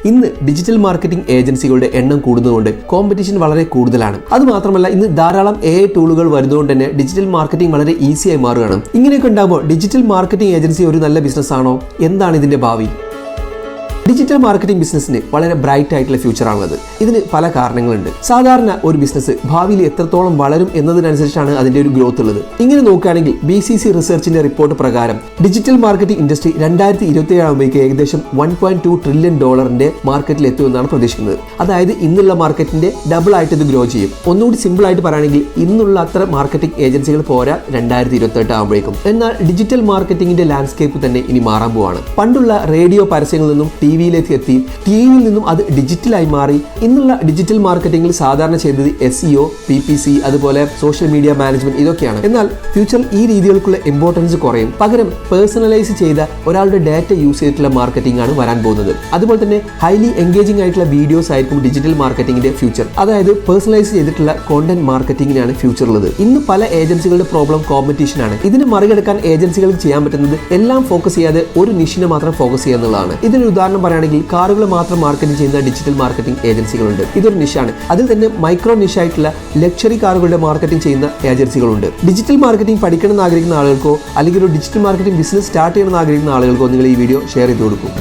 ഇന്ന് digital marketing ഏജൻസികളുടെ എണ്ണം കൂടുന്നതുകൊണ്ട് കോമ്പറ്റീഷൻ വളരെ കൂടുതലാണ്. അതുമാത്രമല്ല ഇന്ന് ധാരാളം AI ടൂളുകൾ വരുന്നതുകൊണ്ട് തന്നെ ഡിജിറ്റൽ മാർക്കറ്റിംഗ് വളരെ ഈസിയായി മാറുകയാണ്. ഇങ്ങനെയൊക്കെ ഉണ്ടാകുമ്പോൾ ഡിജിറ്റൽ മാർക്കറ്റിംഗ് ഏജൻസി ഒരു നല്ല ബിസിനസ് ആണോ? എന്താണ് ഇതിന്റെ ഭാവി? ഡിജിറ്റൽ മാർക്കറ്റിംഗ് ബിസിനസ്സിന് വളരെ ബ്രൈറ്റ് ആയിട്ടുള്ള ഫ്യൂച്ചർ ആണുള്ളത്. ഇതിന് പല കാരണങ്ങളുണ്ട്. സാധാരണ ഒരു ബിസിനസ് ഭാവിയിൽ എത്രത്തോളം വളരും എന്നതിനനുസരിച്ചാണ് അതിന്റെ ഒരു ഗ്രോത്ത് ഉള്ളത്. ഇങ്ങനെ നോക്കുകയാണെങ്കിൽ BCC റിസർച്ചിന്റെ റിപ്പോർട്ട് പ്രകാരം ഡിജിറ്റൽ മാർക്കറ്റിംഗ് ഇൻഡസ്ട്രി 2027 ആകുമ്പോഴേക്ക് ഏകദേശം $1.2 ട്രില്യൺ മാർക്കറ്റിൽ എത്തുമെന്നാണ് പ്രതീക്ഷിക്കുന്നത്. അതായത് ഇന്നുള്ള മാർക്കറ്റിന്റെ ഡബിൾ ആയിട്ട് ഇത് ഗ്രോ ചെയ്യും. ഒന്നുകൂടി സിമ്പിൾ ആയിട്ട് പറയുകയാണെങ്കിൽ ഇന്നുള്ള അത്ര മാർക്കറ്റിംഗ് ഏജൻസികൾ പോരാ 2028 ആകുമ്പോഴേക്കും. എന്നാൽ ഡിജിറ്റൽ മാർക്കറ്റിംഗിന്റെ ലാൻഡ്സ്കേപ്പ് തന്നെ ഇനി മാറാൻ പോവാണ്. പണ്ടുള്ള റേഡിയോ പരസ്യങ്ങളിൽ നിന്നും ടിവിയിലേക്ക് എത്തി, ടിവിയിൽ നിന്നും അത് ഡിജിറ്റലായി മാറി. ഇന്നുള്ള ഡിജിറ്റൽ മാർക്കറ്റിംഗിൽ സാധാരണ ചെയ്തത് SEO, PPC, അതുപോലെ സോഷ്യൽ മീഡിയ മാനേജ്മെന്റ് ഇതൊക്കെയാണ്. എന്നാൽ ഫ്യൂച്ചറിൽ ഈ രീതികൾക്കുള്ള ഇമ്പോർട്ടൻസ് കുറയും. പകരം പേഴ്സണലൈസ് ചെയ്ത ഒരാളുടെ ഡാറ്റ യൂസ് ചെയ്തിട്ടുള്ള മാർക്കറ്റിംഗ് ആണ് വരാൻ പോകുന്നത്. അതുപോലെ തന്നെ ഹൈലി എൻഗേജിംഗ് ആയിട്ടുള്ള വീഡിയോസ് ആയിരിക്കും ഡിജിറ്റൽ മാർക്കറ്റിംഗിന്റെ ഫ്യൂച്ചർ. അതായത് പേഴ്സണലൈസ് ചെയ്തിട്ടുള്ള കോണ്ടന്റ് മാർക്കറ്റിംഗിനാണ് ഫ്യൂച്ചർ ഉള്ളത്. ഇന്ന് പല ഏജൻസികളുടെ പ്രോബ്ലം കോമ്പറ്റീഷൻ ആണ്. ഇതിന് മറികടക്കാൻ ഏജൻസികൾക്ക് ചെയ്യാൻ പറ്റുന്നത് എല്ലാം ഫോക്കസ് ചെയ്യാതെ ഒരു നിഷിനെ മാത്രം ഫോക്കസ് ചെയ്യുക എന്നുള്ളതാണ്. ഇതിനൊരു ഉദാഹരണം പറയുകയാണെങ്കിൽ കാറുകൾ മാത്രം മാർക്കറ്റിംഗ് ചെയ്യുന്ന ഡിജിറ്റൽ മാർക്കറ്റിംഗ് ഏജൻസികളുണ്ട്. ഇതൊരു നിഷാണ്. അതിൽ തന്നെ മൈക്രോ നിഷായിട്ടുള്ള ലക്ഷറി കാറുകളുടെ മാർക്കറ്റിംഗ് ചെയ്യുന്ന ഏജൻസികളുണ്ട്. ഡിജിറ്റൽ മാർക്കറ്റിംഗ് പഠിക്കണം എന്ന് ആഗ്രഹിക്കുന്ന ആളുകൾക്കോ അല്ലെങ്കിൽ ഒരു ഡിജിറ്റൽ മാർക്കറ്റിംഗ് ബിസിനസ് സ്റ്റാർട്ട് ചെയ്യണമെന്ന് ആഗ്രഹിക്കുന്ന ആളുകൾക്കോ നിങ്ങൾ ഈ വീഡിയോ ഷെയർ ചെയ്ത് കൊടുക്കും.